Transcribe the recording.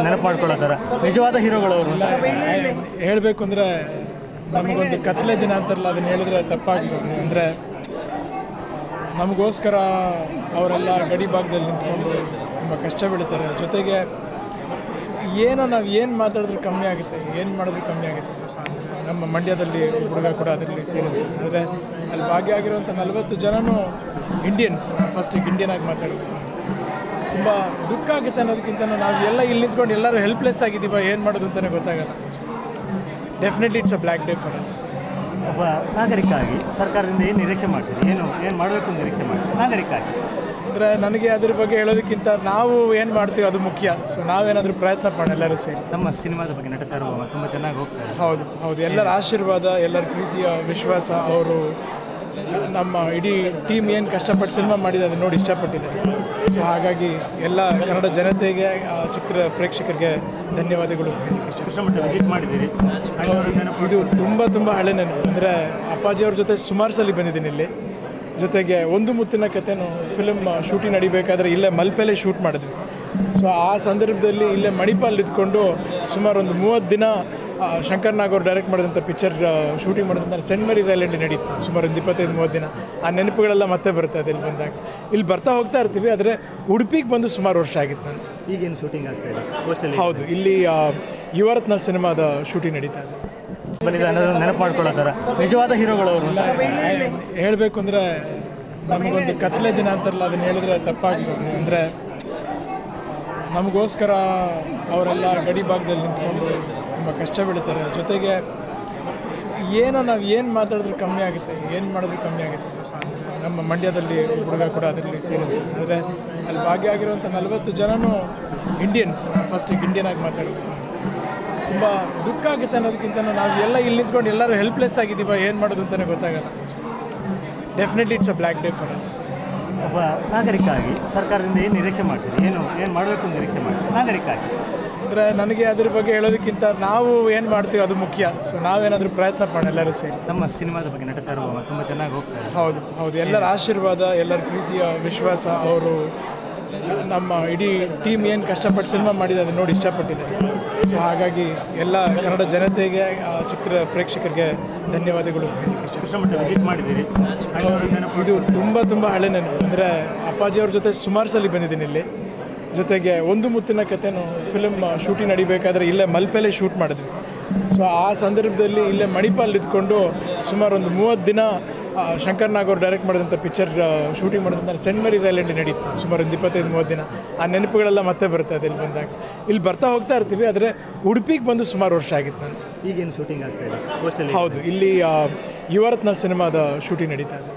ನೆನಪು ಮಾಡ್ಕೊಳ್ಳೋದಾರ ನಿಜವಾದ ಹೀರೋಗಳವರು ಹೇಳಬೇಕು ಅಂದರೆ ನಮಗೊಂದು ಕತ್ಲೆ ದಿನ ಅಂತಾರಲ್ಲ, ಅದನ್ನು ಹೇಳಿದ್ರೆ ತಪ್ಪಾಗ್ಬೋದು. ಅಂದರೆ ನಮಗೋಸ್ಕರ ಅವರೆಲ್ಲ ಗಡಿ ಭಾಗದಲ್ಲಿ ನಿಂತ್ಕೊಂಡು ತುಂಬ ಕಷ್ಟ ಬೀಳ್ತಾರೆ. ಜೊತೆಗೆ ನಾವು ಏನು ಮಾತಾಡಿದ್ರೂ ಕಮ್ಮಿ ಆಗುತ್ತೆ, ಏನು ಮಾಡಿದ್ರೂ ಕಮ್ಮಿ ಆಗುತ್ತೆ. ನಮ್ಮ ಮಂಡ್ಯದಲ್ಲಿ ಹುಡುಗ ಕೂಡ ಅದರಲ್ಲಿ ಸೇರಿದೆ. ಆದರೆ ಅಲ್ಲಿ ಭಾಗಿಯಾಗಿರುವಂಥ 40 ಜನನೂ ಇಂಡಿಯನ್ಸ್. ಫಸ್ಟಿಗೆ ಇಂಡಿಯನ್ ಆಗಿ ಮಾತಾಡಬೇಕು. ತುಂಬ ದುಃಖ ಆಗುತ್ತೆ ಅನ್ನೋದಕ್ಕಿಂತ ನಾವು ಎಲ್ಲ ಇಲ್ಲಿ ನಿಂತ್ಕೊಂಡು ಎಲ್ಲರೂ ಹೆಲ್ಪ್ಲೆಸ್ ಆಗಿದ್ದೀವ, ಏನು ಮಾಡೋದು ಅಂತಲೇ ಗೊತ್ತಾಗಲ್ಲ. Definitely it's a black day for us. ಒಬ್ಬ ನಾಗರಿಕ ಆಗಿ ಸರ್ಕಾರದಿಂದ ಏನು ನಿರೀಕ್ಷೆ ಮಾಡ್ತೀವಿ, ಏನು ಮಾಡಬೇಕು ನಿರೀಕ್ಷೆ ಮಾಡ್ತೀವಿ ನಾಗರಿಕ ಆಗಿ? ಅಂದರೆ ನನಗೆ ಅದ್ರ ಬಗ್ಗೆ ಹೇಳೋದಕ್ಕಿಂತ ನಾವು ಏನು ಮಾಡ್ತೀವಿ ಅದು ಮುಖ್ಯ. ಸೊ ನಾವೇನಾದರೂ ಪ್ರಯತ್ನ ಮಾಡೋಣ ಎಲ್ಲರೂ ಸೇರಿ. ನಮ್ಮ ಸಿನಿಮಾದ ಬಗ್ಗೆ ನಟ ಸಾರ್ವಭೌಮ ತುಂಬ ಚೆನ್ನಾಗಿ ಹೋಗ್ತಾರೆ. ಹೌದು ಎಲ್ಲರ ಆಶೀರ್ವಾದ, ಎಲ್ಲರ ಪ್ರೀತಿಯ ವಿಶ್ವಾಸ, ಅವರು ನಮ್ಮ ಇಡೀ ಟೀಮ್ ಏನು ಕಷ್ಟಪಟ್ಟು ಸಿನಿಮಾ ಮಾಡಿದೆ ಅದನ್ನು ನೋಡಿ ಇಷ್ಟಪಟ್ಟಿದ್ದಾರೆ. ಸೊ ಹಾಗಾಗಿ ಎಲ್ಲ ಕನ್ನಡ ಜನತೆಗೆ, ಚಿತ್ರ ಪ್ರೇಕ್ಷಕರಿಗೆ ಧನ್ಯವಾದಗಳು ಹೇಳಲಿಕ್ಕೆ ಇಷ್ಟಪಟ್ಟು. ವಿಸಿಟ್ ಮಾಡಿದ್ದೀರಿ, ಇದು ತುಂಬ ಹಳೆ ನೆನಪು. ಅಂದರೆ ಅಪ್ಪಾಜಿಯವ್ರ ಜೊತೆ ಸುಮಾರು ಸಲ ಬಂದಿದ್ದೀನಿ ಇಲ್ಲಿ. ಜೊತೆಗೆ ಒಂದು ಮುತ್ತಿನ ಕಥೆನೂ ಫಿಲ್ಮ್ ಶೂಟಿಂಗ್ ನಡಿಬೇಕಾದ್ರೆ ಇಲ್ಲೇ ಮಲ್ಪೆಲ್ಲೇ ಶೂಟ್ ಮಾಡಿದ್ವಿ. ಸೊ ಆ ಸಂದರ್ಭದಲ್ಲಿ ಇಲ್ಲೇ ಮಣಿಪಾಲ್ ಇದ್ಕೊಂಡು ಸುಮಾರು ಒಂದು 30 ದಿನ ಶಂಕರ್ ನಾಗ್ ಅವರು ಡೈರೆಕ್ಟ್ ಮಾಡಿದಂಥ ಪಿಕ್ಚರ್ ಶೂಟಿಂಗ್ ಮಾಡಿದಂಥ ಸೆಂಟ್ ಮೇರೀಸ್ ಐಲ್ಯಾಂಡ್ ನಡೀತು ಸುಮಾರು ಒಂದು 25-30 ದಿನ. ಆ ನೆನಪುಗಳೆಲ್ಲ ಮತ್ತೆ ಬರ್ತಾ ಇದೆ ಇಲ್ಲಿ ಬಂದಾಗ. ಇಲ್ಲಿ ಬರ್ತಾ ಹೋಗ್ತಾ ಇರ್ತೀವಿ. ಆದರೆ ಉಡುಪಿಗೆ ಬಂದು ಸುಮಾರು ವರ್ಷ ಆಗಿತ್ತು ನಾನು. ಈಗೇನು ಶೂಟಿಂಗ್ ಆಗ್ತಾ ಇದೆ? ಹೌದು, ಇಲ್ಲಿ ಯುವರತ್ನ ಸಿನಿಮಾದ ಶೂಟಿಂಗ್ ನಡೀತಾ ಇದೆ. ನೆನಪು ಮಾಡ್ಕೊಳ್ಳೋದಾರ ನಿಜವಾದ ಹೀರೋಗಳವರು? ಹೇಳಬೇಕು ಅಂದರೆ ನಮಗೊಂದು ಕತ್ಲೆ ದಿನ ಅಂತಾರಲ್ಲ, ಅದನ್ನು ಹೇಳಿದ್ರೆ ತಪ್ಪಾಗ್ಬೋದು. ಅಂದರೆ ನಮಗೋಸ್ಕರ ಅವರೆಲ್ಲ ಗಡಿ ಭಾಗದಲ್ಲಿ ನಿಂತ್ಕೊಂಡು ತುಂಬ ಕಷ್ಟ ಬೀಳ್ತಾರೆ. ಜೊತೆಗೆ ನಾವು ಏನು ಮಾತಾಡಿದ್ರೂ ಕಮ್ಮಿ ಆಗುತ್ತೆ, ಏನು ಮಾಡಿದ್ರೂ ಕಮ್ಮಿ ಆಗುತ್ತೆ. ನಮ್ಮ ಮಂಡ್ಯದಲ್ಲಿ ಹುಡುಗ ಕೂಡ ಅದರಲ್ಲಿ ಸೇರಿದೆ. ಆದರೆ ಅಲ್ಲಿ ಭಾಗಿಯಾಗಿರುವಂಥ 40 ಜನನೂ ಇಂಡಿಯನ್ಸ್. ಫಸ್ಟಿಗೆ ಇಂಡಿಯನ್ ಆಗಿ ಮಾತಾಡಬೇಕು. ತುಂಬ ದುಃಖ ಆಗುತ್ತೆ ಅನ್ನೋದಕ್ಕಿಂತ ನಾವು ಎಲ್ಲ ಇಲ್ಲಿ ನಿಂತ್ಕೊಂಡು ಎಲ್ಲರೂ ಹೆಲ್ಪ್ಲೆಸ್ ಆಗಿದ್ದೀವ, ಏನು ಮಾಡೋದು ಅಂತಲೇ ಗೊತ್ತಾಗಲ್ಲ. Definitely it's a black day for us. ಒಬ್ಬ ನಾಗರಿಕ ಆಗಿ ಸರ್ಕಾರದಿಂದ ಏನು ನಿರೀಕ್ಷೆ ಮಾಡ್ತೀವಿ, ಏನು ಮಾಡಬೇಕು ನಿರೀಕ್ಷೆ ಮಾಡ್ತೀವಿ ನಾಗರಿಕ ಆಗಿ? ಅಂದರೆ ನನಗೆ ಅದ್ರ ಬಗ್ಗೆ ಹೇಳೋದಕ್ಕಿಂತ ನಾವು ಏನು ಮಾಡ್ತೀವಿ ಅದು ಮುಖ್ಯ. ಸೊ ನಾವೇನಾದರೂ ಪ್ರಯತ್ನ ಮಾಡೋಣ ಎಲ್ಲರೂ ಸೇರಿ. ನಮ್ಮ ಸಿನಿಮಾದ ಬಗ್ಗೆ ನಟ ಸಾರ್ವಭೌಮ ತುಂಬ ಚೆನ್ನಾಗಿ ಹೋಗ್ತಾರೆ. ಹೌದು ಎಲ್ಲರ ಆಶೀರ್ವಾದ, ಎಲ್ಲರ ಪ್ರೀತಿಯ ವಿಶ್ವಾಸ, ಅವರು ನಮ್ಮ ಇಡೀ ಟೀಮ್ ಏನು ಕಷ್ಟಪಟ್ಟು ಸಿನಿಮಾ ಮಾಡಿದೆ ಅದನ್ನು ನೋಡಿ ಇಷ್ಟಪಟ್ಟಿದ್ದಾರೆ. ಸೊ ಹಾಗಾಗಿ ಎಲ್ಲ ಕನ್ನಡ ಜನತೆಗೆ, ಚಿತ್ರ ಪ್ರೇಕ್ಷಕರಿಗೆ ಧನ್ಯವಾದಗಳು ಹೇಳಲಿಕ್ಕೆ ಇಷ್ಟಪಟ್ಟು. ವಿಸಿಟ್ ಮಾಡಿದ್ದೀರಿ, ಇದು ತುಂಬ ಹಳೆ ನೆನಪು. ಅಂದರೆ ಅಪ್ಪಾಜಿಯವ್ರ ಜೊತೆ ಸುಮಾರು ಸಲ ಬಂದಿದ್ದೀನಿ ಇಲ್ಲಿ. ಜೊತೆಗೆ ಒಂದು ಮುತ್ತಿನ ಕಥೆನೂ ಫಿಲ್ಮ್ ಶೂಟಿಂಗ್ ನಡಿಬೇಕಾದ್ರೆ ಇಲ್ಲೇ ಮಲ್ಪೆಲ್ಲೇ ಶೂಟ್ ಮಾಡಿದ್ವಿ. ಸೊ ಆ ಸಂದರ್ಭದಲ್ಲಿ ಇಲ್ಲೇ ಮಣಿಪಾಲ್ ಇದ್ಕೊಂಡು ಸುಮಾರು ಒಂದು 30 ದಿನ ಶಂಕರ್ ನಾಗ್ ಅವರು ಡೈರೆಕ್ಟ್ ಮಾಡಿದಂಥ ಪಿಕ್ಚರ್ ಶೂಟಿಂಗ್ ಮಾಡಿದಂಥ ಸೆಂಟ್ ಮೇರೀಸ್ ಐಲ್ಯಾಂಡ್ ನಡೀತು ಸುಮಾರು ಒಂದು 25-30 ದಿನ. ಆ ನೆನಪುಗಳೆಲ್ಲ ಮತ್ತೆ ಬರ್ತಾ ಇದೆ ಇಲ್ಲಿ ಬಂದಾಗ. ಇಲ್ಲಿ ಬರ್ತಾ ಹೋಗ್ತಾ ಇರ್ತೀವಿ. ಆದರೆ ಉಡುಪಿಗೆ ಬಂದು ಸುಮಾರು ವರ್ಷ ಆಗಿತ್ತು ನಾನು. ಈಗೇನು ಶೂಟಿಂಗ್ ಆಗ್ತಾ ಇದೆ? ಹೌದು, ಇಲ್ಲಿ ಯುವರತ್ನ ಸಿನಿಮಾದ ಶೂಟಿಂಗ್ ನಡೀತಾ ಇದೆ.